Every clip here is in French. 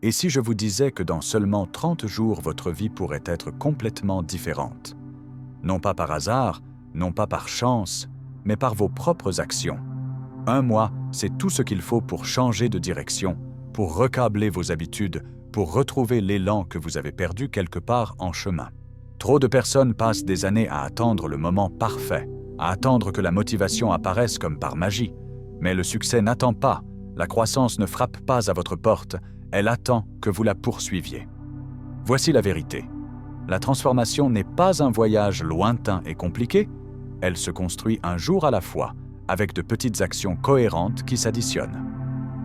Et si je vous disais que dans seulement 30 jours, votre vie pourrait être complètement différente? Non pas par hasard, non pas par chance, mais par vos propres actions. 1 mois, c'est tout ce qu'il faut pour changer de direction, pour recabler vos habitudes, pour retrouver l'élan que vous avez perdu quelque part en chemin. Trop de personnes passent des années à attendre le moment parfait, à attendre que la motivation apparaisse comme par magie. Mais le succès n'attend pas, la croissance ne frappe pas à votre porte, elle attend que vous la poursuiviez. Voici la vérité. La transformation n'est pas un voyage lointain et compliqué, elle se construit un jour à la fois, avec de petites actions cohérentes qui s'additionnent.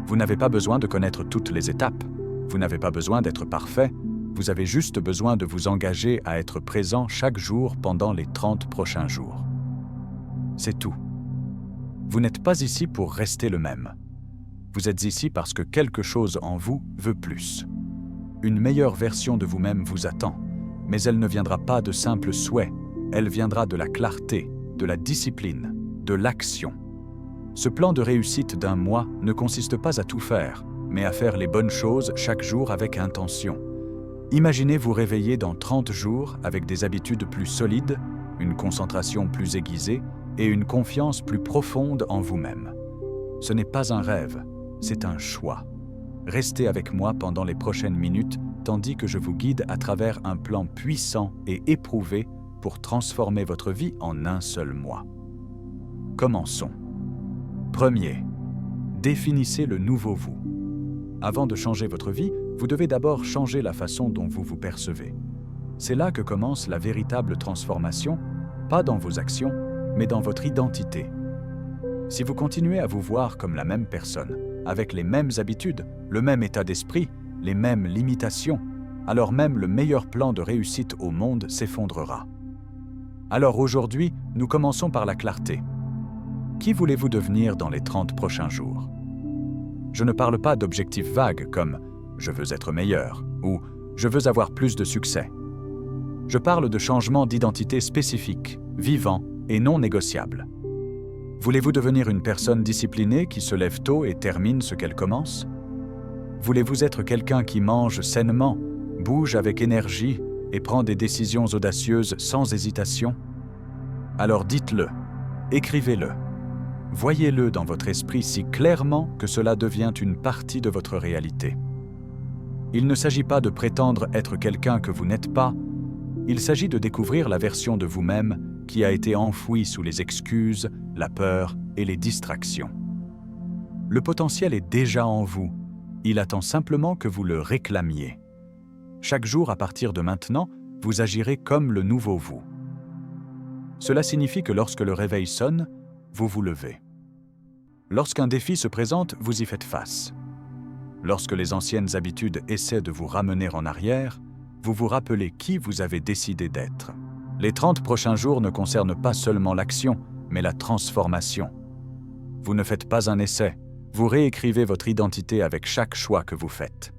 Vous n'avez pas besoin de connaître toutes les étapes, vous n'avez pas besoin d'être parfait, vous avez juste besoin de vous engager à être présent chaque jour pendant les 30 prochains jours. C'est tout. Vous n'êtes pas ici pour rester le même. Vous êtes ici parce que quelque chose en vous veut plus. Une meilleure version de vous-même vous attend, mais elle ne viendra pas de simples souhaits, elle viendra de la clarté, de la discipline, de l'action. Ce plan de réussite d'1 mois ne consiste pas à tout faire, mais à faire les bonnes choses chaque jour avec intention. Imaginez vous réveiller dans 30 jours avec des habitudes plus solides, une concentration plus aiguisée et une confiance plus profonde en vous-même. Ce n'est pas un rêve, c'est un choix. Restez avec moi pendant les prochaines minutes tandis que je vous guide à travers un plan puissant et éprouvé pour transformer votre vie en 1 seul mois. Commençons. Premier, définissez le nouveau vous. Avant de changer votre vie, vous devez d'abord changer la façon dont vous vous percevez. C'est là que commence la véritable transformation, pas dans vos actions, mais dans votre identité. Si vous continuez à vous voir comme la même personne, avec les mêmes habitudes, le même état d'esprit, les mêmes limitations, alors même le meilleur plan de réussite au monde s'effondrera. Alors aujourd'hui, nous commençons par la clarté. Qui voulez-vous devenir dans les 30 prochains jours? Je ne parle pas d'objectifs vagues comme « je veux être meilleur » ou « je veux avoir plus de succès ». Je parle de changements d'identité spécifiques, vivants et non négociables. Voulez-vous devenir une personne disciplinée qui se lève tôt et termine ce qu'elle commence? Voulez-vous être quelqu'un qui mange sainement, bouge avec énergie et prend des décisions audacieuses sans hésitation? Alors dites-le, écrivez-le. Voyez-le dans votre esprit si clairement que cela devient une partie de votre réalité. Il ne s'agit pas de prétendre être quelqu'un que vous n'êtes pas, il s'agit de découvrir la version de vous-même qui a été enfouie sous les excuses, la peur et les distractions. Le potentiel est déjà en vous, il attend simplement que vous le réclamiez. Chaque jour à partir de maintenant, vous agirez comme le nouveau vous. Cela signifie que lorsque le réveil sonne, vous vous levez. Lorsqu'un défi se présente, vous y faites face. Lorsque les anciennes habitudes essaient de vous ramener en arrière, vous vous rappelez qui vous avez décidé d'être. Les 30 prochains jours ne concernent pas seulement l'action, mais la transformation. Vous ne faites pas un essai, vous réécrivez votre identité avec chaque choix que vous faites.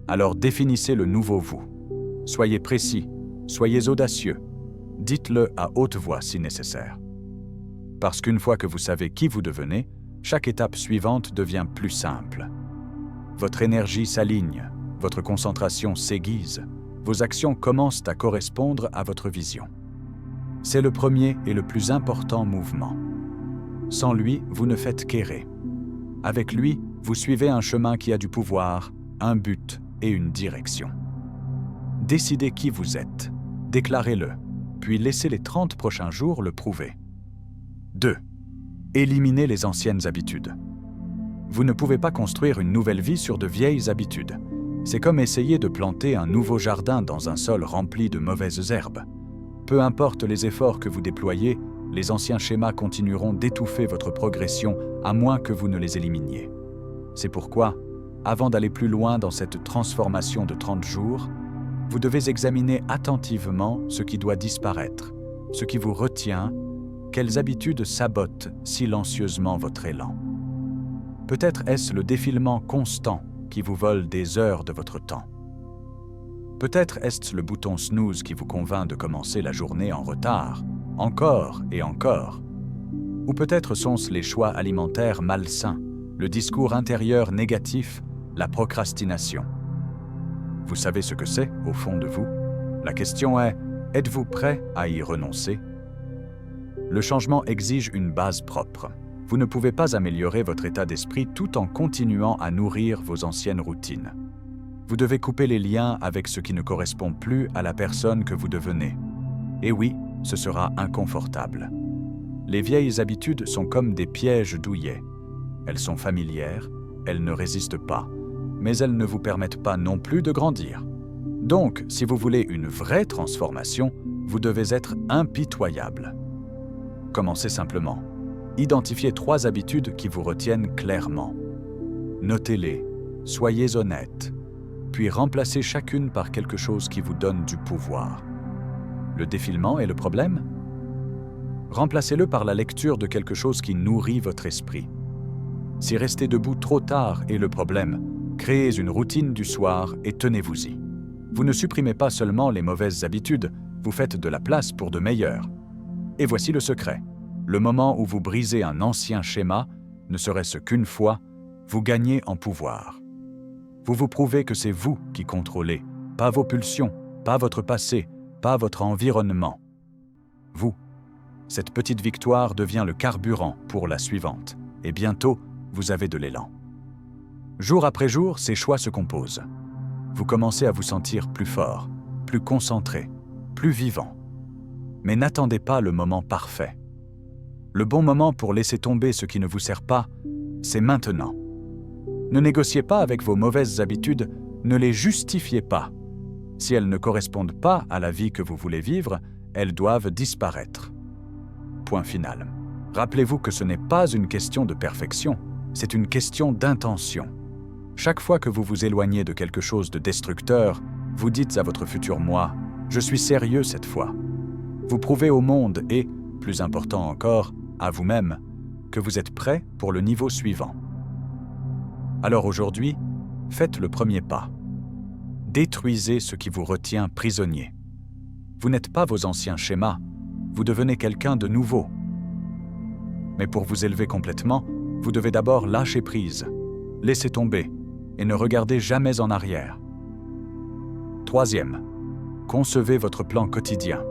Alors définissez le nouveau vous. Soyez précis, soyez audacieux. Dites-le à haute voix si nécessaire. Parce qu'une fois que vous savez qui vous devenez, chaque étape suivante devient plus simple. Votre énergie s'aligne, votre concentration s'aiguise, vos actions commencent à correspondre à votre vision. C'est le premier et le plus important mouvement. Sans lui, vous ne faites qu'errer. Avec lui, vous suivez un chemin qui a du pouvoir, un but et une direction. Décidez qui vous êtes, déclarez-le, puis laissez les 30 prochains jours le prouver. 2. Éliminez les anciennes habitudes. Vous ne pouvez pas construire une nouvelle vie sur de vieilles habitudes. C'est comme essayer de planter un nouveau jardin dans un sol rempli de mauvaises herbes. Peu importe les efforts que vous déployez, les anciens schémas continueront d'étouffer votre progression à moins que vous ne les éliminiez. C'est pourquoi, avant d'aller plus loin dans cette transformation de 30 jours, vous devez examiner attentivement ce qui doit disparaître, ce qui vous retient, quelles habitudes sabotent silencieusement votre élan. Peut-être est-ce le défilement constant qui vous vole des heures de votre temps. Peut-être est-ce le bouton snooze qui vous convainc de commencer la journée en retard, encore et encore. Ou peut-être sont-ce les choix alimentaires malsains, le discours intérieur négatif, la procrastination. Vous savez ce que c'est, au fond de vous. La question est, êtes-vous prêt à y renoncer? Le changement exige une base propre. Vous ne pouvez pas améliorer votre état d'esprit tout en continuant à nourrir vos anciennes routines. Vous devez couper les liens avec ce qui ne correspond plus à la personne que vous devenez. Et oui, ce sera inconfortable. Les vieilles habitudes sont comme des pièges douillets. Elles sont familières, elles ne résistent pas, mais elles ne vous permettent pas non plus de grandir. Donc, si vous voulez une vraie transformation, vous devez être impitoyable. Commencez simplement. Identifiez 3 habitudes qui vous retiennent clairement. Notez-les, soyez honnête, puis remplacez chacune par quelque chose qui vous donne du pouvoir. Le défilement est le problème? Remplacez-le par la lecture de quelque chose qui nourrit votre esprit. Si rester debout trop tard est le problème, créez une routine du soir et tenez-vous-y. Vous ne supprimez pas seulement les mauvaises habitudes, vous faites de la place pour de meilleures. Et voici le secret. Le moment où vous brisez un ancien schéma, ne serait-ce qu'une fois, vous gagnez en pouvoir. Vous vous prouvez que c'est vous qui contrôlez, pas vos pulsions, pas votre passé, pas votre environnement. Vous. Cette petite victoire devient le carburant pour la suivante, et bientôt, vous avez de l'élan. Jour après jour, ces choix se composent. Vous commencez à vous sentir plus fort, plus concentré, plus vivant. Mais n'attendez pas le moment parfait. Le bon moment pour laisser tomber ce qui ne vous sert pas, c'est maintenant. Ne négociez pas avec vos mauvaises habitudes, ne les justifiez pas. Si elles ne correspondent pas à la vie que vous voulez vivre, elles doivent disparaître. Point final. Rappelez-vous que ce n'est pas une question de perfection, c'est une question d'intention. Chaque fois que vous vous éloignez de quelque chose de destructeur, vous dites à votre futur moi, « Je suis sérieux cette fois ». Vous prouvez au monde et, plus important encore, à vous-même, que vous êtes prêt pour le niveau suivant. Alors aujourd'hui, faites le premier pas. Détruisez ce qui vous retient prisonnier. Vous n'êtes pas vos anciens schémas, vous devenez quelqu'un de nouveau. Mais pour vous élever complètement, vous devez d'abord lâcher prise, laisser tomber et ne regardez jamais en arrière. Troisième, concevez votre plan quotidien.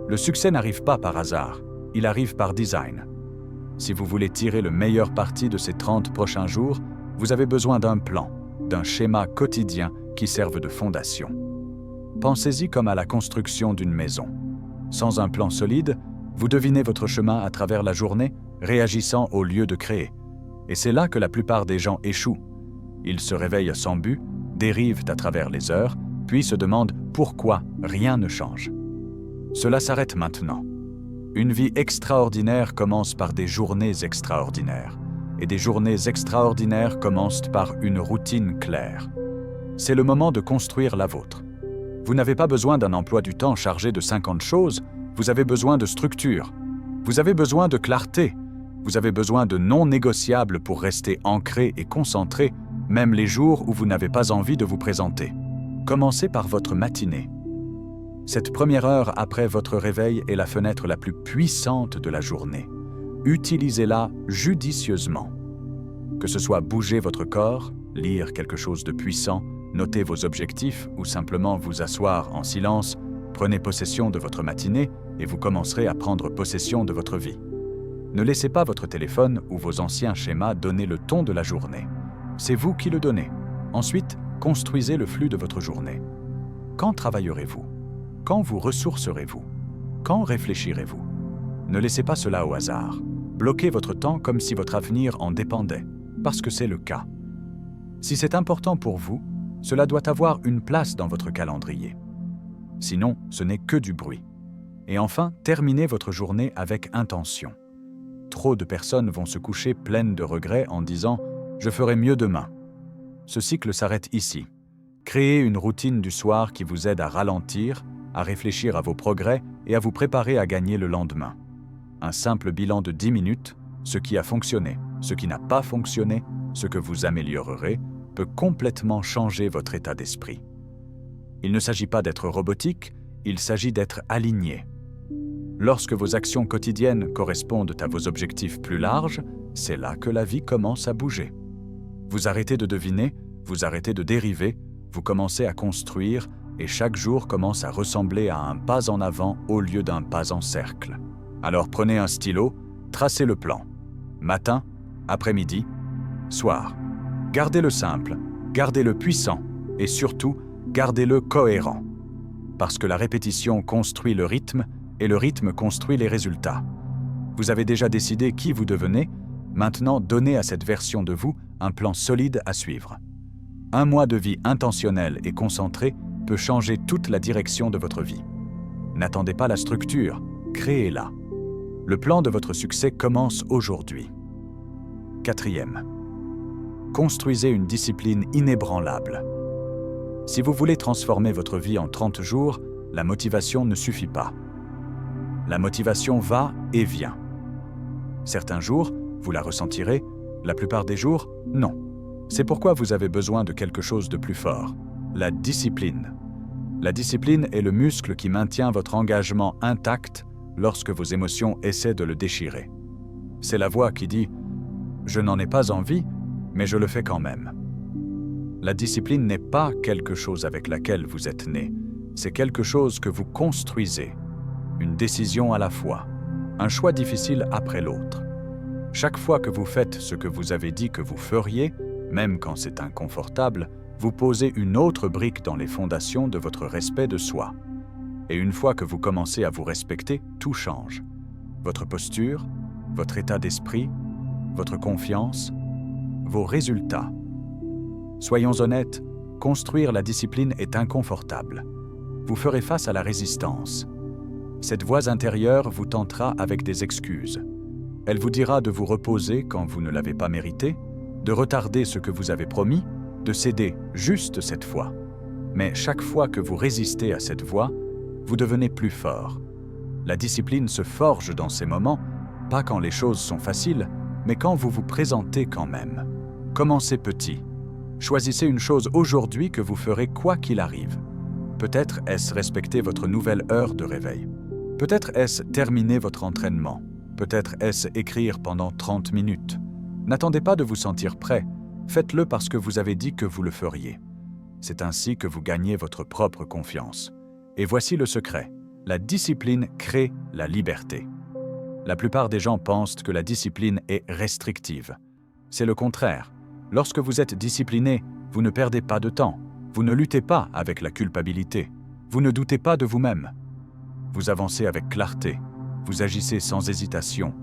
Le succès n'arrive pas par hasard, il arrive par design. Si vous voulez tirer le meilleur parti de ces 30 prochains jours, vous avez besoin d'un plan, d'un schéma quotidien qui serve de fondation. Pensez-y comme à la construction d'une maison. Sans un plan solide, vous devinez votre chemin à travers la journée, réagissant au lieu de créer. Et c'est là que la plupart des gens échouent. Ils se réveillent sans but, dérivent à travers les heures, puis se demandent pourquoi rien ne change. Cela s'arrête maintenant. Une vie extraordinaire commence par des journées extraordinaires. Et des journées extraordinaires commencent par une routine claire. C'est le moment de construire la vôtre. Vous n'avez pas besoin d'un emploi du temps chargé de 50 choses, vous avez besoin de structure. Vous avez besoin de clarté. Vous avez besoin de non négociables pour rester ancré et concentré, même les jours où vous n'avez pas envie de vous présenter. Commencez par votre matinée. Cette première heure après votre réveil est la fenêtre la plus puissante de la journée. Utilisez-la judicieusement. Que ce soit bouger votre corps, lire quelque chose de puissant, noter vos objectifs ou simplement vous asseoir en silence, prenez possession de votre matinée et vous commencerez à prendre possession de votre vie. Ne laissez pas votre téléphone ou vos anciens schémas donner le ton de la journée. C'est vous qui le donnez. Ensuite, construisez le flux de votre journée. Quand travaillerez-vous? Quand vous ressourcerez-vous? Quand réfléchirez-vous? Ne laissez pas cela au hasard. Bloquez votre temps comme si votre avenir en dépendait, parce que c'est le cas. Si c'est important pour vous, cela doit avoir une place dans votre calendrier. Sinon, ce n'est que du bruit. Et enfin, terminez votre journée avec intention. Trop de personnes vont se coucher pleines de regrets en disant « Je ferai mieux demain ». Ce cycle s'arrête ici. Créez une routine du soir qui vous aide à ralentir, à réfléchir à vos progrès et à vous préparer à gagner le lendemain. Un simple bilan de 10 minutes, ce qui a fonctionné, ce qui n'a pas fonctionné, ce que vous améliorerez, peut complètement changer votre état d'esprit. Il ne s'agit pas d'être robotique, il s'agit d'être aligné. Lorsque vos actions quotidiennes correspondent à vos objectifs plus larges, c'est là que la vie commence à bouger. Vous arrêtez de deviner, vous arrêtez de dériver, Vous commencez à construire et chaque jour commence à ressembler à un pas en avant au lieu d'un pas en cercle. Alors prenez un stylo, tracez le plan. Matin, après-midi, soir. Gardez-le simple, gardez-le puissant et surtout, gardez-le cohérent. Parce que la répétition construit le rythme et le rythme construit les résultats. Vous avez déjà décidé qui vous devenez, maintenant donnez à cette version de vous un plan solide à suivre. Un mois de vie intentionnelle et concentrée peut changer toute la direction de votre vie. N'attendez pas la structure, créez-la. Le plan de votre succès commence aujourd'hui. 4e. Construisez une discipline inébranlable. Si vous voulez transformer votre vie en 30 jours, la motivation ne suffit pas. La motivation va et vient. Certains jours, vous la ressentirez, la plupart des jours, non. C'est pourquoi vous avez besoin de quelque chose de plus fort, la discipline. La discipline est le muscle qui maintient votre engagement intact lorsque vos émotions essaient de le déchirer. C'est la voix qui dit « Je n'en ai pas envie, mais je le fais quand même ». La discipline n'est pas quelque chose avec laquelle vous êtes né, c'est quelque chose que vous construisez. Une décision à la fois, un choix difficile après l'autre. Chaque fois que vous faites ce que vous avez dit que vous feriez, même quand c'est inconfortable, vous posez une autre brique dans les fondations de votre respect de soi. Et une fois que vous commencez à vous respecter, tout change. Votre posture, votre état d'esprit, votre confiance, vos résultats. Soyons honnêtes, construire la discipline est inconfortable. Vous ferez face à la résistance. Cette voix intérieure vous tentera avec des excuses. Elle vous dira de vous reposer quand vous ne l'avez pas mérité, de retarder ce que vous avez promis, de céder juste cette fois. Mais chaque fois que vous résistez à cette voix, vous devenez plus fort. La discipline se forge dans ces moments, pas quand les choses sont faciles, mais quand vous vous présentez quand même. Commencez petit. Choisissez une chose aujourd'hui que vous ferez quoi qu'il arrive. Peut-être est-ce respecter votre nouvelle heure de réveil. Peut-être est-ce terminer votre entraînement. Peut-être est-ce écrire pendant 30 minutes. N'attendez pas de vous sentir prêt. Faites-le parce que vous avez dit que vous le feriez. C'est ainsi que vous gagnez votre propre confiance. Et voici le secret. La discipline crée la liberté. La plupart des gens pensent que la discipline est restrictive. C'est le contraire. Lorsque vous êtes discipliné, vous ne perdez pas de temps. Vous ne luttez pas avec la culpabilité. Vous ne doutez pas de vous-même. Vous avancez avec clarté. Vous agissez sans hésitation.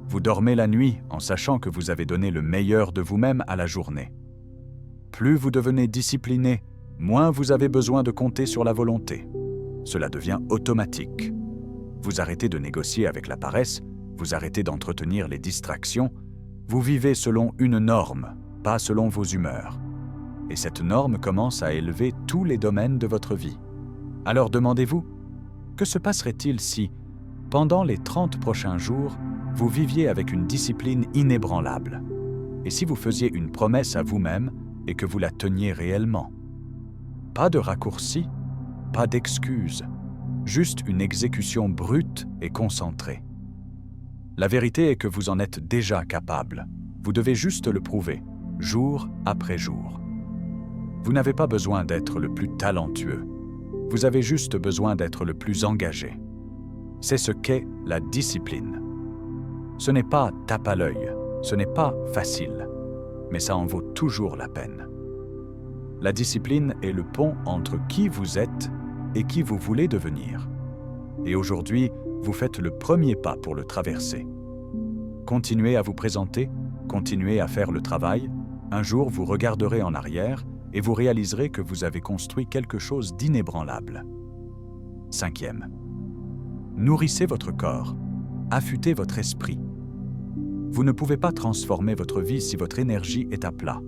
Vous dormez la nuit en sachant que vous avez donné le meilleur de vous-même à la journée. Plus vous devenez discipliné, moins vous avez besoin de compter sur la volonté. Cela devient automatique. Vous arrêtez de négocier avec la paresse, vous arrêtez d'entretenir les distractions, vous vivez selon une norme, pas selon vos humeurs. Et cette norme commence à élever tous les domaines de votre vie. Alors demandez-vous, que se passerait-il si, pendant les 30 prochains jours, vous viviez avec une discipline inébranlable? Et si vous faisiez une promesse à vous-même et que vous la teniez réellement? Pas de raccourcis, pas d'excuses, juste une exécution brute et concentrée. La vérité est que vous en êtes déjà capable. Vous devez juste le prouver, jour après jour. Vous n'avez pas besoin d'être le plus talentueux. Vous avez juste besoin d'être le plus engagé. C'est ce qu'est la discipline. Ce n'est pas tape à l'œil, ce n'est pas facile, mais ça en vaut toujours la peine. La discipline est le pont entre qui vous êtes et qui vous voulez devenir. Et aujourd'hui, vous faites le premier pas pour le traverser. Continuez à vous présenter, continuez à faire le travail. Un jour, vous regarderez en arrière et vous réaliserez que vous avez construit quelque chose d'inébranlable. 5e. Nourrissez votre corps, affûtez votre esprit. Vous ne pouvez pas transformer votre vie si votre énergie est à plat.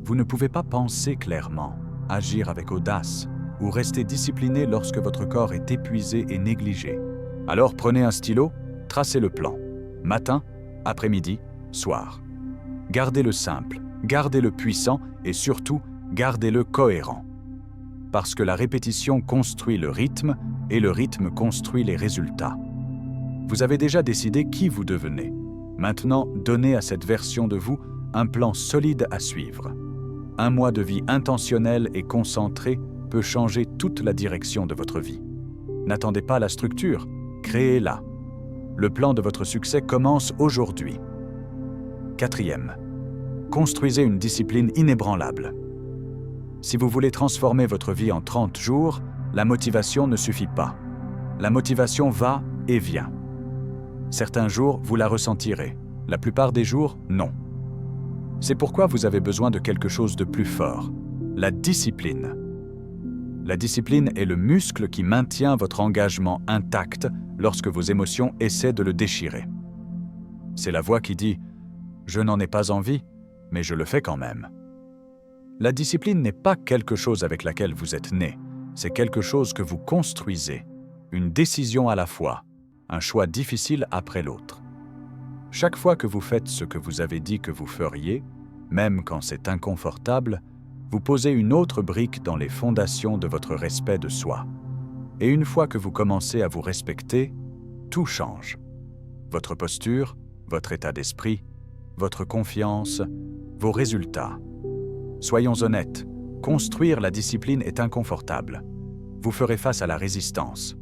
Vous ne pouvez pas penser clairement, agir avec audace ou rester discipliné lorsque votre corps est épuisé et négligé. Alors prenez un stylo, tracez le plan. Matin, après-midi, soir. Gardez-le simple, gardez-le puissant et surtout, gardez-le cohérent. Parce que la répétition construit le rythme et le rythme construit les résultats. Vous avez déjà décidé qui vous devenez. Maintenant, donnez à cette version de vous un plan solide à suivre. Un mois de vie intentionnelle et concentrée peut changer toute la direction de votre vie. N'attendez pas la structure, créez-la. Le plan de votre succès commence aujourd'hui. 4e, construisez une discipline inébranlable. Si vous voulez transformer votre vie en 30 jours, la motivation ne suffit pas. La motivation va et vient. Certains jours, vous la ressentirez. La plupart des jours, non. C'est pourquoi vous avez besoin de quelque chose de plus fort, la discipline. La discipline est le muscle qui maintient votre engagement intact lorsque vos émotions essaient de le déchirer. C'est la voix qui dit « Je n'en ai pas envie, mais je le fais quand même ». La discipline n'est pas quelque chose avec laquelle vous êtes né, c'est quelque chose que vous construisez, une décision à la fois, un choix difficile après l'autre. Chaque fois que vous faites ce que vous avez dit que vous feriez, même quand c'est inconfortable, vous posez une autre brique dans les fondations de votre respect de soi. Et une fois que vous commencez à vous respecter, tout change. Votre posture, votre état d'esprit, votre confiance, vos résultats. Soyons honnêtes, construire la discipline est inconfortable. Vous ferez face à la résistance.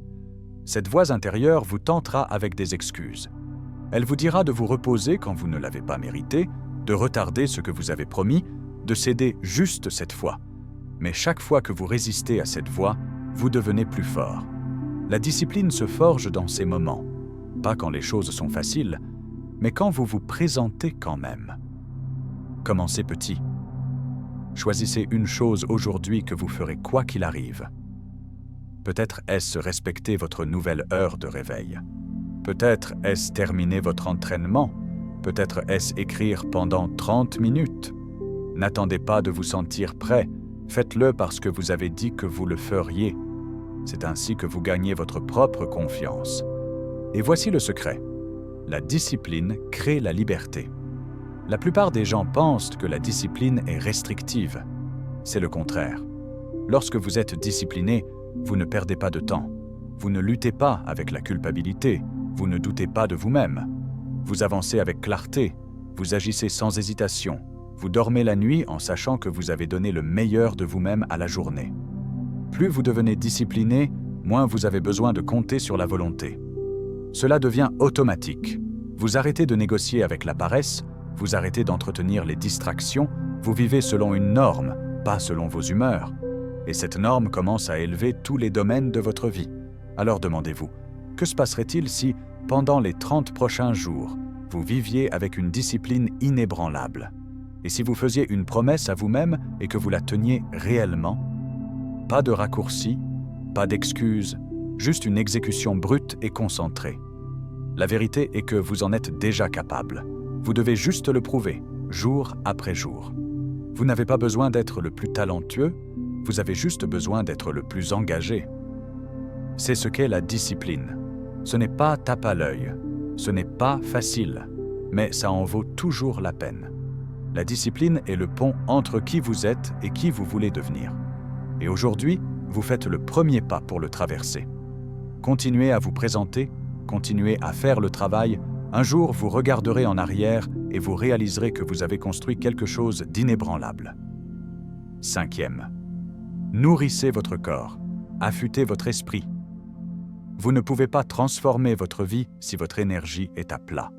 Cette voix intérieure vous tentera avec des excuses. Elle vous dira de vous reposer quand vous ne l'avez pas mérité, de retarder ce que vous avez promis, de céder juste cette fois. Mais chaque fois que vous résistez à cette voix, vous devenez plus fort. La discipline se forge dans ces moments, pas quand les choses sont faciles, mais quand vous vous présentez quand même. Commencez petit. Choisissez une chose aujourd'hui que vous ferez quoi qu'il arrive. Peut-être est-ce respecter votre nouvelle heure de réveil. Peut-être est-ce terminer votre entraînement. Peut-être est-ce écrire pendant 30 minutes. N'attendez pas de vous sentir prêt. Faites-le parce que vous avez dit que vous le feriez. C'est ainsi que vous gagnez votre propre confiance. Et voici le secret. La discipline crée la liberté. La plupart des gens pensent que la discipline est restrictive. C'est le contraire. Lorsque vous êtes discipliné, vous ne perdez pas de temps. Vous ne luttez pas avec la culpabilité. Vous ne doutez pas de vous-même. Vous avancez avec clarté. Vous agissez sans hésitation. Vous dormez la nuit en sachant que vous avez donné le meilleur de vous-même à la journée. Plus vous devenez discipliné, moins vous avez besoin de compter sur la volonté. Cela devient automatique. Vous arrêtez de négocier avec la paresse, vous arrêtez d'entretenir les distractions, vous vivez selon une norme, pas selon vos humeurs. Et cette norme commence à élever tous les domaines de votre vie. Alors demandez-vous, que se passerait-il si, pendant les 30 prochains jours, vous viviez avec une discipline inébranlable? Et si vous faisiez une promesse à vous-même et que vous la teniez réellement? Pas de raccourcis, pas d'excuses, juste une exécution brute et concentrée. La vérité est que vous en êtes déjà capable. Vous devez juste le prouver, jour après jour. Vous n'avez pas besoin d'être le plus talentueux, vous avez juste besoin d'être le plus engagé. C'est ce qu'est la discipline. Ce n'est pas tape à l'œil, ce n'est pas facile, mais ça en vaut toujours la peine. La discipline est le pont entre qui vous êtes et qui vous voulez devenir. Et aujourd'hui, vous faites le premier pas pour le traverser. Continuez à vous présenter, continuez à faire le travail. Un jour, vous regarderez en arrière et vous réaliserez que vous avez construit quelque chose d'inébranlable. 5e. Nourrissez votre corps, affûtez votre esprit. Vous ne pouvez pas transformer votre vie si votre énergie est à plat.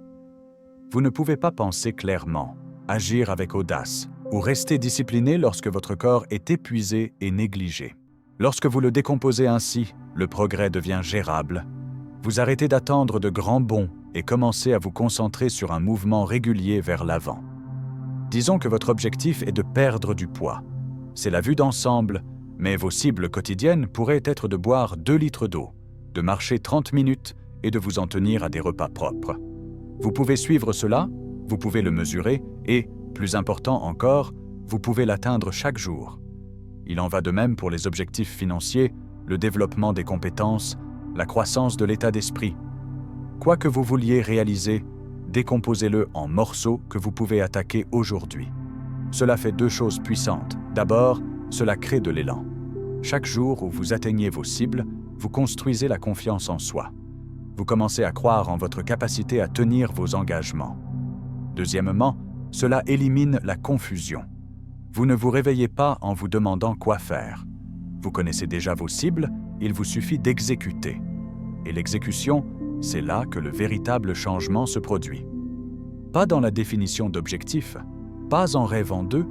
Vous ne pouvez pas penser clairement, agir avec audace ou rester discipliné lorsque votre corps est épuisé et négligé. Lorsque vous le décomposez ainsi, le progrès devient gérable. Vous arrêtez d'attendre de grands bonds et commencez à vous concentrer sur un mouvement régulier vers l'avant. Disons que votre objectif est de perdre du poids. C'est la vue d'ensemble, mais vos cibles quotidiennes pourraient être de boire 2 litres d'eau, de marcher 30 minutes et de vous en tenir à des repas propres. Vous pouvez suivre cela, vous pouvez le mesurer et, plus important encore, vous pouvez l'atteindre chaque jour. Il en va de même pour les objectifs financiers, le développement des compétences, la croissance de l'état d'esprit. Quoi que vous vouliez réaliser, décomposez-le en morceaux que vous pouvez attaquer aujourd'hui. Cela fait 2 choses puissantes. D'abord, cela crée de l'élan. Chaque jour où vous atteignez vos cibles, vous construisez la confiance en soi. Vous commencez à croire en votre capacité à tenir vos engagements. Deuxièmement, cela élimine la confusion. Vous ne vous réveillez pas en vous demandant quoi faire. Vous connaissez déjà vos cibles, il vous suffit d'exécuter. Et l'exécution, c'est là que le véritable changement se produit. Pas dans la définition d'objectifs, pas en rêvant d'eux,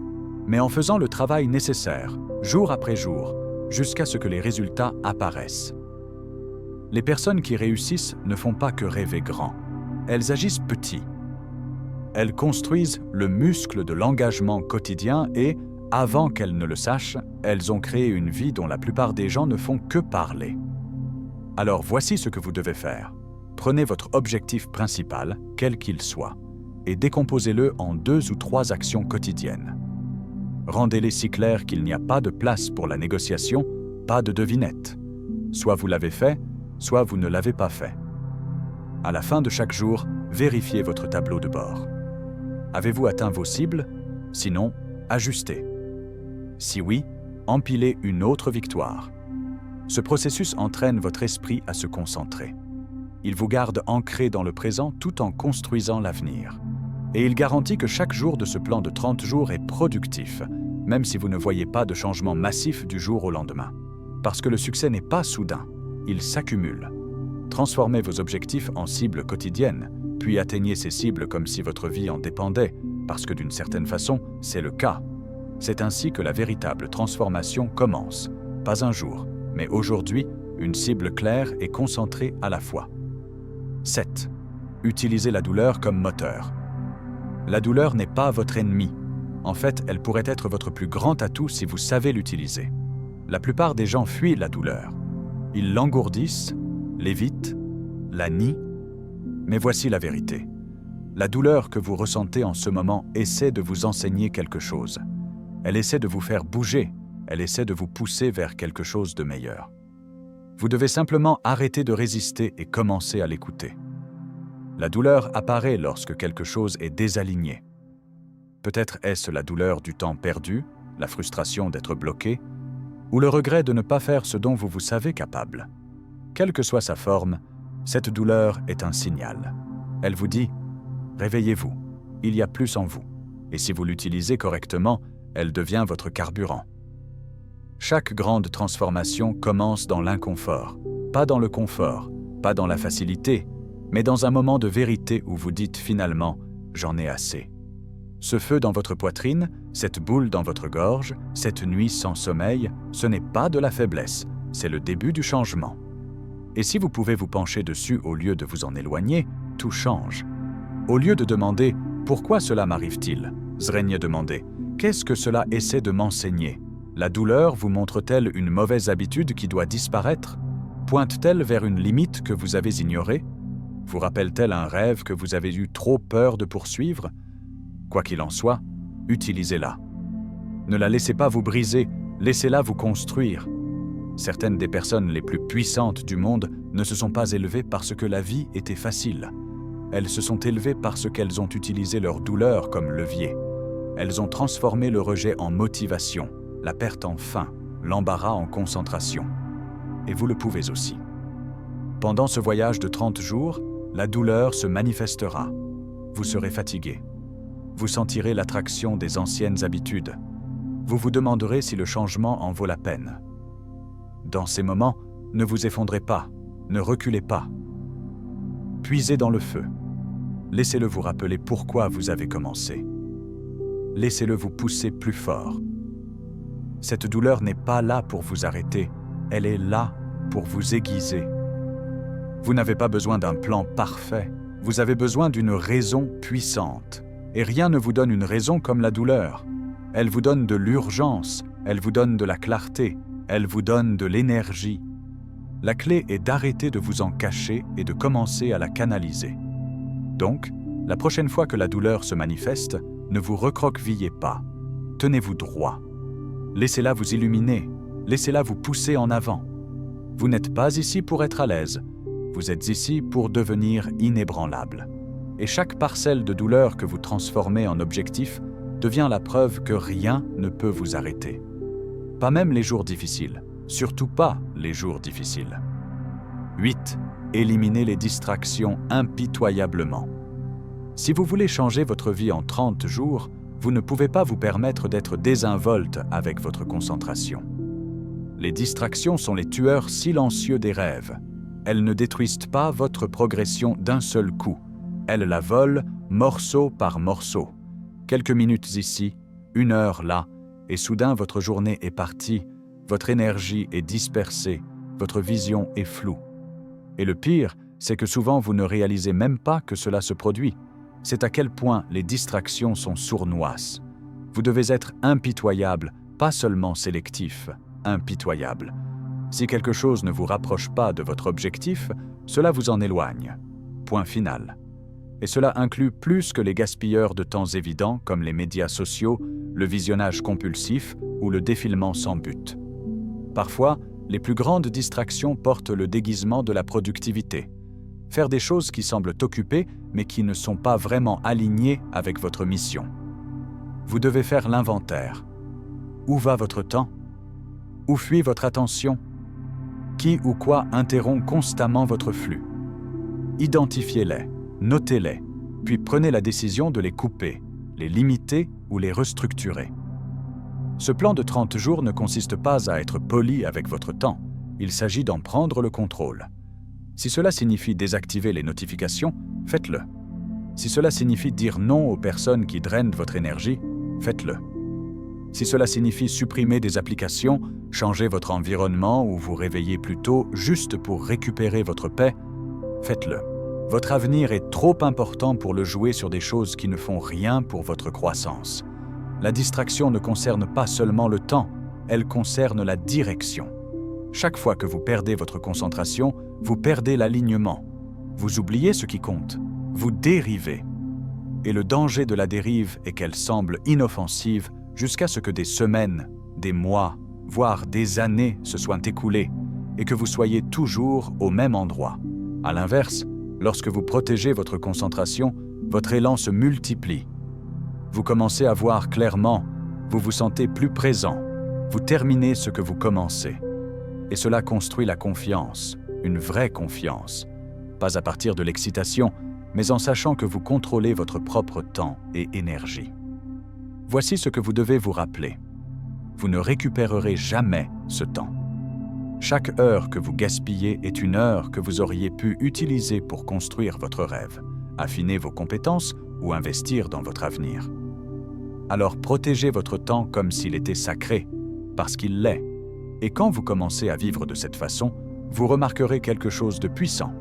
mais en faisant le travail nécessaire, jour après jour, jusqu'à ce que les résultats apparaissent. Les personnes qui réussissent ne font pas que rêver grand. Elles agissent petit. Elles construisent le muscle de l'engagement quotidien et, avant qu'elles ne le sachent, elles ont créé une vie dont la plupart des gens ne font que parler. Alors voici ce que vous devez faire. Prenez votre objectif principal, quel qu'il soit, et décomposez-le en 2 ou 3 actions quotidiennes. Rendez-les si clairs qu'il n'y a pas de place pour la négociation, pas de devinette. Soit vous l'avez fait, soit vous ne l'avez pas fait. À la fin de chaque jour, vérifiez votre tableau de bord. Avez-vous atteint vos cibles? Sinon, ajustez. Si oui, empilez une autre victoire. Ce processus entraîne votre esprit à se concentrer. Il vous garde ancré dans le présent tout en construisant l'avenir. Et il garantit que chaque jour de ce plan de 30 jours est productif, même si vous ne voyez pas de changement massif du jour au lendemain. Parce que le succès n'est pas soudain, il s'accumule. Transformez vos objectifs en cibles quotidiennes, puis atteignez ces cibles comme si votre vie en dépendait, parce que d'une certaine façon, c'est le cas. C'est ainsi que la véritable transformation commence. Pas un jour, mais aujourd'hui, une cible claire et concentrée à la fois. 7. Utilisez la douleur comme moteur. La douleur n'est pas votre ennemi. En fait, elle pourrait être votre plus grand atout si vous savez l'utiliser. La plupart des gens fuient la douleur. Ils l'engourdissent, l'évitent, la nient. Mais voici la vérité. La douleur que vous ressentez en ce moment essaie de vous enseigner quelque chose. Elle essaie de vous faire bouger, elle essaie de vous pousser vers quelque chose de meilleur. Vous devez simplement arrêter de résister et commencer à l'écouter. La douleur apparaît lorsque quelque chose est désaligné. Peut-être est-ce la douleur du temps perdu, la frustration d'être bloqué, ou le regret de ne pas faire ce dont vous vous savez capable. Quelle que soit sa forme, cette douleur est un signal. Elle vous dit « Réveillez-vous, il y a plus en vous ». Et si vous l'utilisez correctement, elle devient votre carburant. Chaque grande transformation commence dans l'inconfort, pas dans le confort, pas dans la facilité, mais dans un moment de vérité où vous dites finalement « j'en ai assez ». Ce feu dans votre poitrine, cette boule dans votre gorge, cette nuit sans sommeil, ce n'est pas de la faiblesse, c'est le début du changement. Et si vous pouvez vous pencher dessus au lieu de vous en éloigner, tout change. Au lieu de demander « pourquoi cela m'arrive-t-il ?» Zrenie demandait « qu'est-ce que cela essaie de m'enseigner ?» La douleur vous montre-t-elle une mauvaise habitude qui doit disparaître? Pointe-t-elle vers une limite que vous avez ignorée? Vous rappelle-t-elle un rêve que vous avez eu trop peur de poursuivre? Quoi qu'il en soit, utilisez-la. Ne la laissez pas vous briser, laissez-la vous construire. Certaines des personnes les plus puissantes du monde ne se sont pas élevées parce que la vie était facile. Elles se sont élevées parce qu'elles ont utilisé leur douleur comme levier. Elles ont transformé le rejet en motivation, la perte en faim, l'embarras en concentration. Et vous le pouvez aussi. Pendant ce voyage de 30 jours, la douleur se manifestera. Vous serez fatigué. Vous sentirez l'attraction des anciennes habitudes. Vous vous demanderez si le changement en vaut la peine. Dans ces moments, ne vous effondrez pas, ne reculez pas. Puisez dans le feu. Laissez-le vous rappeler pourquoi vous avez commencé. Laissez-le vous pousser plus fort. Cette douleur n'est pas là pour vous arrêter, elle est là pour vous aiguiser. Vous n'avez pas besoin d'un plan parfait, vous avez besoin d'une raison puissante. Et rien ne vous donne une raison comme la douleur. Elle vous donne de l'urgence, elle vous donne de la clarté, elle vous donne de l'énergie. La clé est d'arrêter de vous en cacher et de commencer à la canaliser. Donc, la prochaine fois que la douleur se manifeste, ne vous recroquevillez pas. Tenez-vous droit. Laissez-la vous illuminer, laissez-la vous pousser en avant. Vous n'êtes pas ici pour être à l'aise, vous êtes ici pour devenir inébranlable. Et chaque parcelle de douleur que vous transformez en objectif devient la preuve que rien ne peut vous arrêter. Pas même les jours difficiles, surtout pas les jours difficiles. 8. Éliminez les distractions impitoyablement. Si vous voulez changer votre vie en 30 jours, vous ne pouvez pas vous permettre d'être désinvolte avec votre concentration. Les distractions sont les tueurs silencieux des rêves. Elles ne détruisent pas votre progression d'un seul coup. Elles la volent morceau par morceau. Quelques minutes ici, 1 heure là, et soudain votre journée est partie, votre énergie est dispersée, votre vision est floue. Et le pire, c'est que souvent vous ne réalisez même pas que cela se produit. C'est à quel point les distractions sont sournoises. Vous devez être impitoyable, pas seulement sélectif, impitoyable. Si quelque chose ne vous rapproche pas de votre objectif, cela vous en éloigne. Point final. Et cela inclut plus que les gaspilleurs de temps évidents comme les médias sociaux, le visionnage compulsif ou le défilement sans but. Parfois, les plus grandes distractions portent le déguisement de la productivité. Faire des choses qui semblent occuper mais qui ne sont pas vraiment alignées avec votre mission. Vous devez faire l'inventaire. Où va votre temps? Où fuit votre attention? Qui ou quoi interrompt constamment votre flux? Identifiez-les, notez-les, puis prenez la décision de les couper, les limiter ou les restructurer. Ce plan de 30 jours ne consiste pas à être poli avec votre temps, il s'agit d'en prendre le contrôle. Si cela signifie désactiver les notifications, faites-le. Si cela signifie dire non aux personnes qui drainent votre énergie, faites-le. Si cela signifie supprimer des applications, changer votre environnement ou vous réveiller plus tôt juste pour récupérer votre paix, faites-le. Votre avenir est trop important pour le jouer sur des choses qui ne font rien pour votre croissance. La distraction ne concerne pas seulement le temps, elle concerne la direction. Chaque fois que vous perdez votre concentration, vous perdez l'alignement. Vous oubliez ce qui compte. Vous dérivez. Et le danger de la dérive est qu'elle semble inoffensive jusqu'à ce que des semaines, des mois, voire des années se soient écoulées et que vous soyez toujours au même endroit. À l'inverse, lorsque vous protégez votre concentration, votre élan se multiplie. Vous commencez à voir clairement, vous vous sentez plus présent, vous terminez ce que vous commencez. Et cela construit la confiance, une vraie confiance. Pas à partir de l'excitation, mais en sachant que vous contrôlez votre propre temps et énergie. Voici ce que vous devez vous rappeler. Vous ne récupérerez jamais ce temps. Chaque heure que vous gaspillez est une heure que vous auriez pu utiliser pour construire votre rêve, affiner vos compétences ou investir dans votre avenir. Alors protégez votre temps comme s'il était sacré, parce qu'il l'est. Et quand vous commencez à vivre de cette façon, vous remarquerez quelque chose de puissant.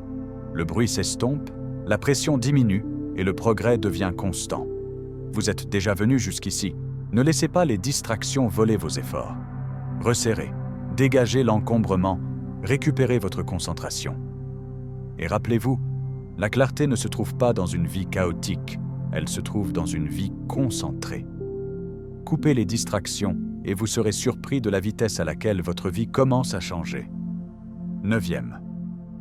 Le bruit s'estompe, la pression diminue et le progrès devient constant. Vous êtes déjà venu jusqu'ici. Ne laissez pas les distractions voler vos efforts. Resserrez, dégagez l'encombrement, récupérez votre concentration. Et rappelez-vous, la clarté ne se trouve pas dans une vie chaotique, elle se trouve dans une vie concentrée. Coupez les distractions et vous serez surpris de la vitesse à laquelle votre vie commence à changer. 9e.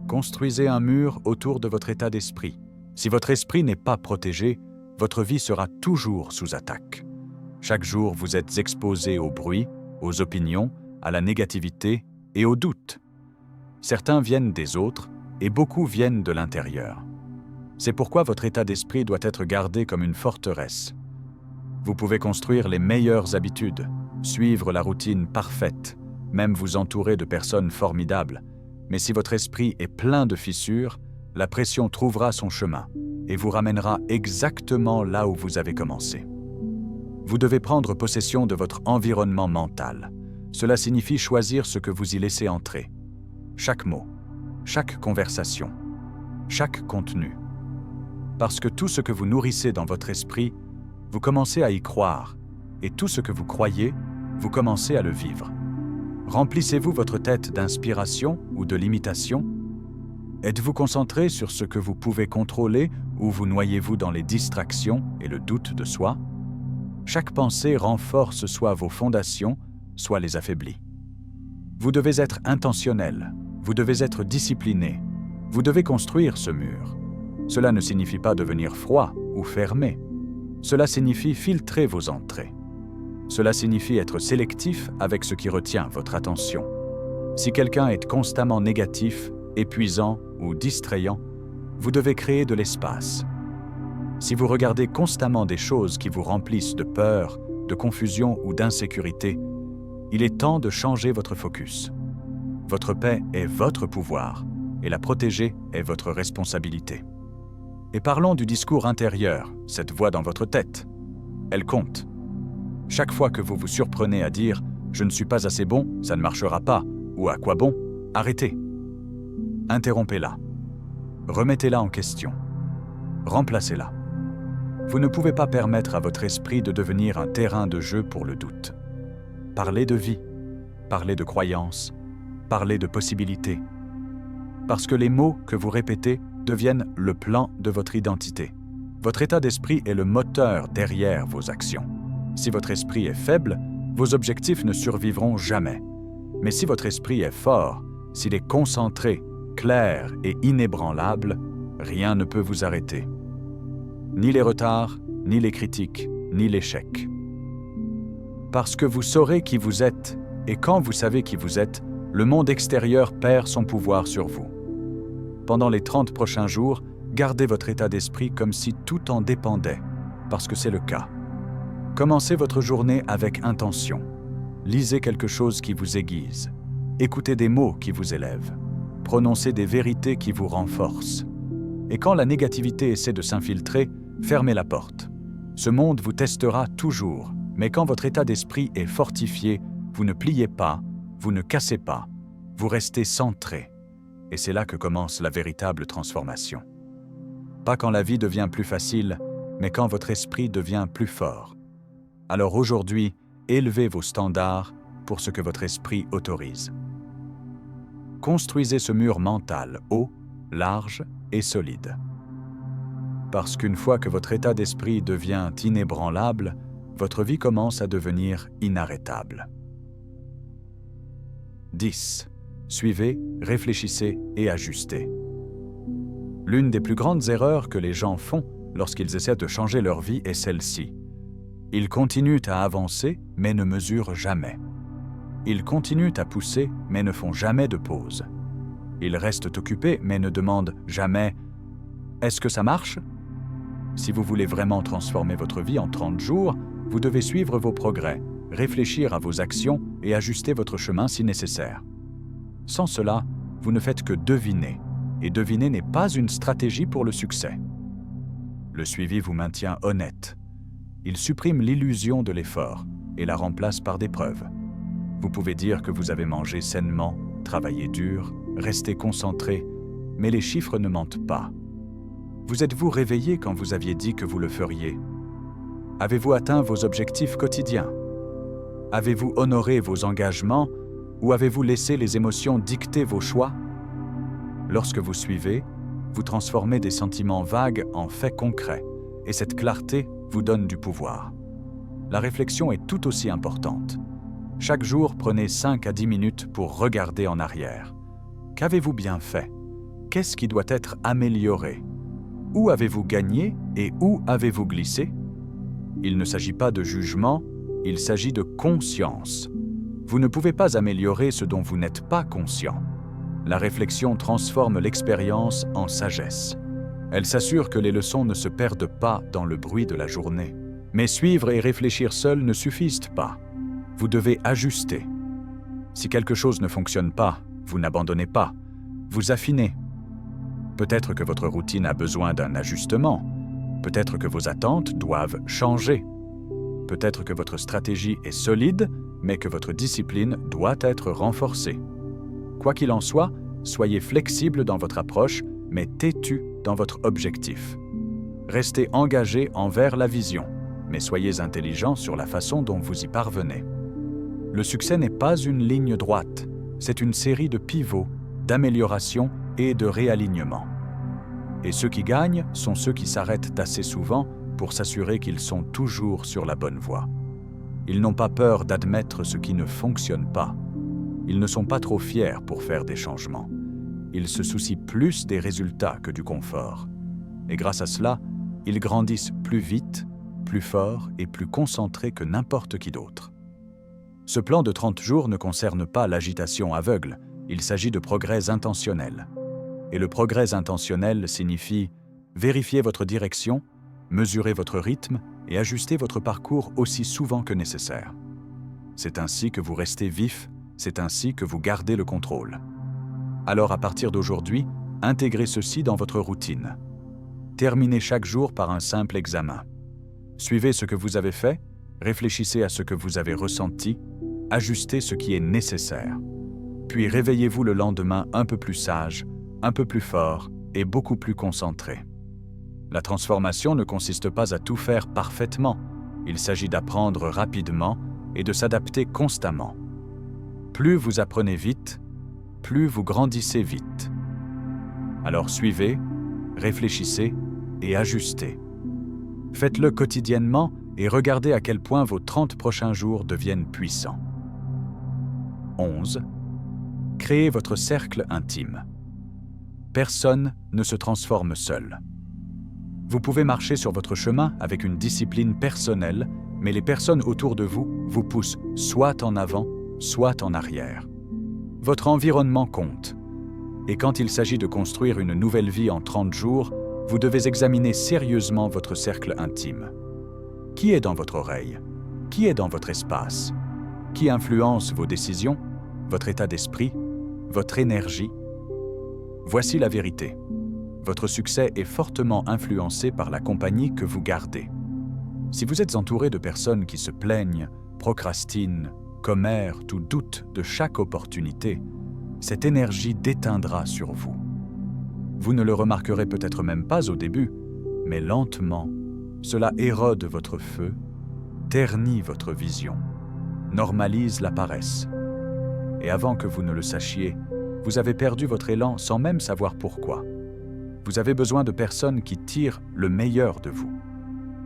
Construisez un mur autour de votre état d'esprit. Si votre esprit n'est pas protégé, votre vie sera toujours sous attaque. Chaque jour, vous êtes exposé au bruit, aux opinions, à la négativité et aux doutes. Certains viennent des autres et beaucoup viennent de l'intérieur. C'est pourquoi votre état d'esprit doit être gardé comme une forteresse. Vous pouvez construire les meilleures habitudes, suivre la routine parfaite, même vous entourer de personnes formidables. Mais si votre esprit est plein de fissures, la pression trouvera son chemin et vous ramènera exactement là où vous avez commencé. Vous devez prendre possession de votre environnement mental. Cela signifie choisir ce que vous y laissez entrer. Chaque mot, chaque conversation, chaque contenu. Parce que tout ce que vous nourrissez dans votre esprit, vous commencez à y croire, et tout ce que vous croyez, vous commencez à le vivre. Remplissez-vous votre tête d'inspiration ou de limitation? Êtes-vous concentré sur ce que vous pouvez contrôler ou vous noyez-vous dans les distractions et le doute de soi? Chaque pensée renforce soit vos fondations, soit les affaiblit. Vous devez être intentionnel, vous devez être discipliné, vous devez construire ce mur. Cela ne signifie pas devenir froid ou fermé. Cela signifie filtrer vos entrées. Cela signifie être sélectif avec ce qui retient votre attention. Si quelqu'un est constamment négatif, épuisant ou distrayant, vous devez créer de l'espace. Si vous regardez constamment des choses qui vous remplissent de peur, de confusion ou d'insécurité, il est temps de changer votre focus. Votre paix est votre pouvoir et la protéger est votre responsabilité. Et parlons du discours intérieur, cette voix dans votre tête. Elle compte. Chaque fois que vous vous surprenez à dire « je ne suis pas assez bon, ça ne marchera pas » ou « à quoi bon ?» arrêtez. Interrompez-la. Remettez-la en question. Remplacez-la. Vous ne pouvez pas permettre à votre esprit de devenir un terrain de jeu pour le doute. Parlez de vie, parlez de croyances, parlez de possibilités. Parce que les mots que vous répétez deviennent le plan de votre identité. Votre état d'esprit est le moteur derrière vos actions. Si votre esprit est faible, vos objectifs ne survivront jamais. Mais si votre esprit est fort, s'il est concentré, clair et inébranlable, rien ne peut vous arrêter. Ni les retards, ni les critiques, ni l'échec. Parce que vous saurez qui vous êtes, et quand vous savez qui vous êtes, le monde extérieur perd son pouvoir sur vous. Pendant les 30 prochains jours, gardez votre état d'esprit comme si tout en dépendait, parce que c'est le cas. Commencez votre journée avec intention. Lisez quelque chose qui vous aiguise. Écoutez des mots qui vous élèvent. Prononcez des vérités qui vous renforcent. Et quand la négativité essaie de s'infiltrer, fermez la porte. Ce monde vous testera toujours, mais quand votre état d'esprit est fortifié, vous ne pliez pas, vous ne cassez pas, vous restez centré. Et c'est là que commence la véritable transformation. Pas quand la vie devient plus facile, mais quand votre esprit devient plus fort. Alors aujourd'hui, élevez vos standards pour ce que votre esprit autorise. Construisez ce mur mental haut, large et solide. Parce qu'une fois que votre état d'esprit devient inébranlable, votre vie commence à devenir inarrêtable. 10. Suivez, réfléchissez et ajustez. L'une des plus grandes erreurs que les gens font lorsqu'ils essaient de changer leur vie est celle-ci. Ils continuent à avancer, mais ne mesurent jamais. Ils continuent à pousser, mais ne font jamais de pause. Ils restent occupés, mais ne demandent jamais « Est-ce que ça marche ?» Si vous voulez vraiment transformer votre vie en 30 jours, vous devez suivre vos progrès, réfléchir à vos actions et ajuster votre chemin si nécessaire. Sans cela, vous ne faites que deviner, et deviner n'est pas une stratégie pour le succès. Le suivi vous maintient honnête. Il supprime l'illusion de l'effort et la remplace par des preuves. Vous pouvez dire que vous avez mangé sainement, travaillé dur, resté concentré, mais les chiffres ne mentent pas. Vous êtes-vous réveillé quand vous aviez dit que vous le feriez? Avez-vous atteint vos objectifs quotidiens? Avez-vous honoré vos engagements ou avez-vous laissé les émotions dicter vos choix? Lorsque vous suivez, vous transformez des sentiments vagues en faits concrets et cette clarté vous donne du pouvoir. La réflexion est tout aussi importante. Chaque jour, prenez 5 à 10 minutes pour regarder en arrière. Qu'avez-vous bien fait? Qu'est-ce qui doit être amélioré? Où avez-vous gagné et où avez-vous glissé? Il ne s'agit pas de jugement, il s'agit de conscience. Vous ne pouvez pas améliorer ce dont vous n'êtes pas conscient. La réflexion transforme l'expérience en sagesse. Elle s'assure que les leçons ne se perdent pas dans le bruit de la journée. Mais suivre et réfléchir seul ne suffisent pas. Vous devez ajuster. Si quelque chose ne fonctionne pas, vous n'abandonnez pas, vous affinez. Peut-être que votre routine a besoin d'un ajustement. Peut-être que vos attentes doivent changer. Peut-être que votre stratégie est solide, mais que votre discipline doit être renforcée. Quoi qu'il en soit, soyez flexible dans votre approche, mais têtu dans votre objectif. Restez engagé envers la vision, mais soyez intelligent sur la façon dont vous y parvenez. Le succès n'est pas une ligne droite, c'est une série de pivots, d'améliorations et de réalignements. Et ceux qui gagnent sont ceux qui s'arrêtent assez souvent pour s'assurer qu'ils sont toujours sur la bonne voie. Ils n'ont pas peur d'admettre ce qui ne fonctionne pas. Ils ne sont pas trop fiers pour faire des changements. Ils se soucient plus des résultats que du confort. Et grâce à cela, ils grandissent plus vite, plus fort et plus concentrés que n'importe qui d'autre. Ce plan de 30 jours ne concerne pas l'agitation aveugle, il s'agit de progrès intentionnels. Et le progrès intentionnel signifie vérifier votre direction, Mesurez votre rythme et ajustez votre parcours aussi souvent que nécessaire. C'est ainsi que vous restez vif, c'est ainsi que vous gardez le contrôle. Alors à partir d'aujourd'hui, intégrez ceci dans votre routine. Terminez chaque jour par un simple examen. Suivez ce que vous avez fait, réfléchissez à ce que vous avez ressenti, ajustez ce qui est nécessaire. Puis réveillez-vous le lendemain un peu plus sage, un peu plus fort et beaucoup plus concentré. La transformation ne consiste pas à tout faire parfaitement, il s'agit d'apprendre rapidement et de s'adapter constamment. Plus vous apprenez vite, plus vous grandissez vite. Alors suivez, réfléchissez et ajustez. Faites-le quotidiennement et regardez à quel point vos 30 prochains jours deviennent puissants. 11. Créez votre cercle intime. Personne ne se transforme seul. Vous pouvez marcher sur votre chemin avec une discipline personnelle, mais les personnes autour de vous vous poussent soit en avant, soit en arrière. Votre environnement compte. Et quand il s'agit de construire une nouvelle vie en 30 jours, vous devez examiner sérieusement votre cercle intime. Qui est dans votre oreille? Qui est dans votre espace? Qui influence vos décisions, votre état d'esprit, votre énergie? Voici la vérité. Votre succès est fortement influencé par la compagnie que vous gardez. Si vous êtes entouré de personnes qui se plaignent, procrastinent, commèrent ou doutent de chaque opportunité, cette énergie déteindra sur vous. Vous ne le remarquerez peut-être même pas au début, mais lentement, cela érode votre feu, ternit votre vision, normalise la paresse. Et avant que vous ne le sachiez, vous avez perdu votre élan sans même savoir pourquoi. Vous avez besoin de personnes qui tirent le meilleur de vous,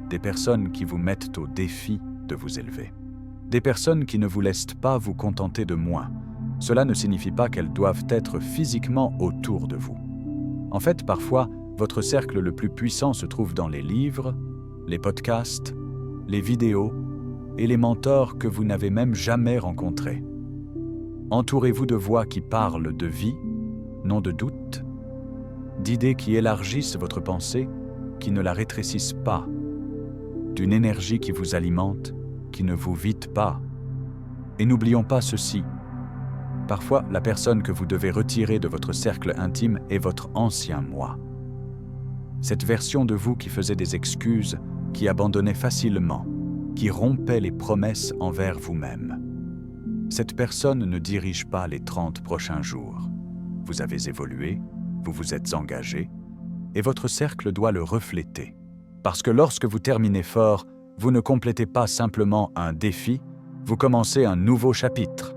des personnes qui vous mettent au défi de vous élever, des personnes qui ne vous laissent pas vous contenter de moins. Cela ne signifie pas qu'elles doivent être physiquement autour de vous. En fait, parfois, votre cercle le plus puissant se trouve dans les livres, les podcasts, les vidéos et les mentors que vous n'avez même jamais rencontrés. Entourez-vous de voix qui parlent de vie, non de doute, d'idées qui élargissent votre pensée, qui ne la rétrécissent pas, d'une énergie qui vous alimente, qui ne vous vide pas. Et n'oublions pas ceci. Parfois, la personne que vous devez retirer de votre cercle intime est votre ancien moi. Cette version de vous qui faisait des excuses, qui abandonnait facilement, qui rompait les promesses envers vous-même. Cette personne ne dirige pas les 30 prochains jours. Vous avez évolué, vous vous êtes engagé, et votre cercle doit le refléter. Parce que lorsque vous terminez fort, vous ne complétez pas simplement un défi, vous commencez un nouveau chapitre.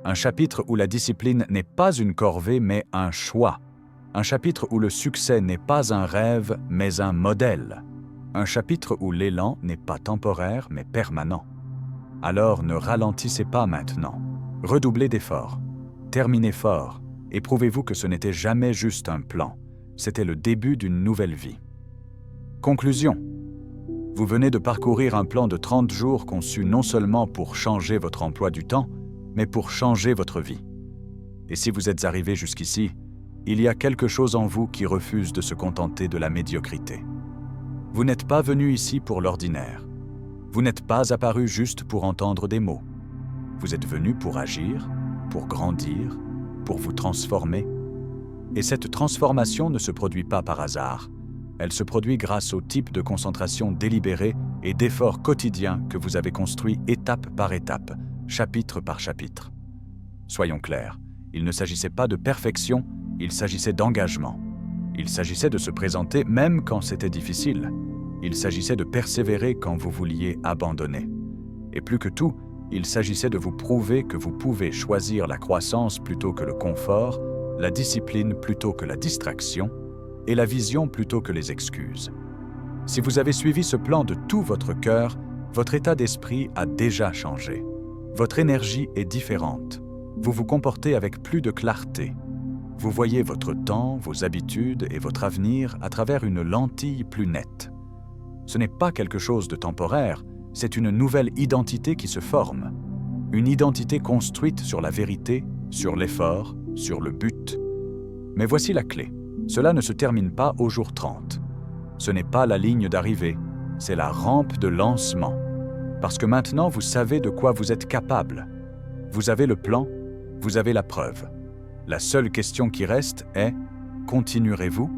Un chapitre où la discipline n'est pas une corvée, mais un choix. Un chapitre où le succès n'est pas un rêve, mais un modèle. Un chapitre où l'élan n'est pas temporaire, mais permanent. Alors ne ralentissez pas maintenant. Redoublez d'efforts. Terminez fort et prouvez-vous que ce n'était jamais juste un plan. C'était le début d'une nouvelle vie. Conclusion. Vous venez de parcourir un plan de 30 jours conçu non seulement pour changer votre emploi du temps, mais pour changer votre vie. Et si vous êtes arrivé jusqu'ici, il y a quelque chose en vous qui refuse de se contenter de la médiocrité. Vous n'êtes pas venu ici pour l'ordinaire. Vous n'êtes pas apparu juste pour entendre des mots. Vous êtes venu pour agir, pour grandir, pour vous transformer. Et cette transformation ne se produit pas par hasard. Elle se produit grâce au type de concentration délibérée et d'efforts quotidiens que vous avez construits étape par étape, chapitre par chapitre. Soyons clairs, il ne s'agissait pas de perfection, il s'agissait d'engagement. Il s'agissait de se présenter même quand c'était difficile. Il s'agissait de persévérer quand vous vouliez abandonner. Et plus que tout, il s'agissait de vous prouver que vous pouvez choisir la croissance plutôt que le confort, la discipline plutôt que la distraction, et la vision plutôt que les excuses. Si vous avez suivi ce plan de tout votre cœur, votre état d'esprit a déjà changé. Votre énergie est différente. Vous vous comportez avec plus de clarté. Vous voyez votre temps, vos habitudes et votre avenir à travers une lentille plus nette. Ce n'est pas quelque chose de temporaire, c'est une nouvelle identité qui se forme. Une identité construite sur la vérité, sur l'effort, sur le but. Mais voici la clé. Cela ne se termine pas au jour 30. Ce n'est pas la ligne d'arrivée, c'est la rampe de lancement. Parce que maintenant, vous savez de quoi vous êtes capable. Vous avez le plan, vous avez la preuve. La seule question qui reste est, continuerez-vous?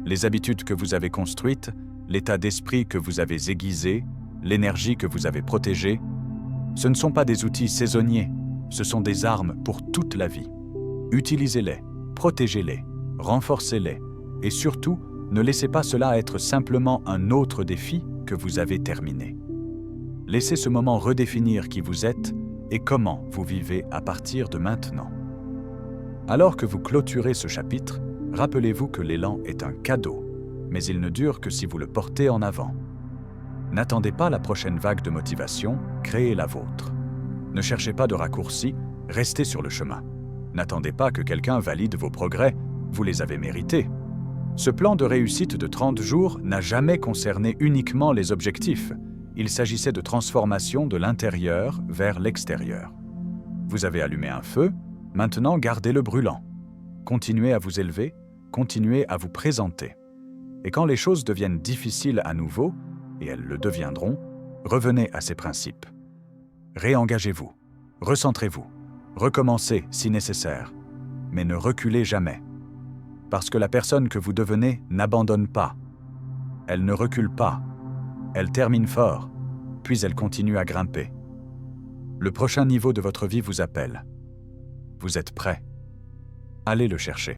Les habitudes que vous avez construites, l'état d'esprit que vous avez aiguisé, l'énergie que vous avez protégée, ce ne sont pas des outils saisonniers, ce sont des armes pour toute la vie. Utilisez-les, protégez-les, renforcez-les, et surtout, ne laissez pas cela être simplement un autre défi que vous avez terminé. Laissez ce moment redéfinir qui vous êtes et comment vous vivez à partir de maintenant. Alors que vous clôturez ce chapitre, rappelez-vous que l'élan est un cadeau, mais il ne dure que si vous le portez en avant. N'attendez pas la prochaine vague de motivation, créez la vôtre. Ne cherchez pas de raccourcis, restez sur le chemin. N'attendez pas que quelqu'un valide vos progrès, vous les avez mérités. Ce plan de réussite de 30 jours n'a jamais concerné uniquement les objectifs. Il s'agissait de transformation de l'intérieur vers l'extérieur. Vous avez allumé un feu, maintenant gardez-le brûlant. Continuez à vous élever, continuez à vous présenter. Et quand les choses deviennent difficiles à nouveau, et elles le deviendront, revenez à ces principes. Réengagez-vous, recentrez-vous, recommencez si nécessaire, mais ne reculez jamais. Parce que la personne que vous devenez n'abandonne pas. Elle ne recule pas. Elle termine fort, puis elle continue à grimper. Le prochain niveau de votre vie vous appelle. Vous êtes prêt. Allez le chercher.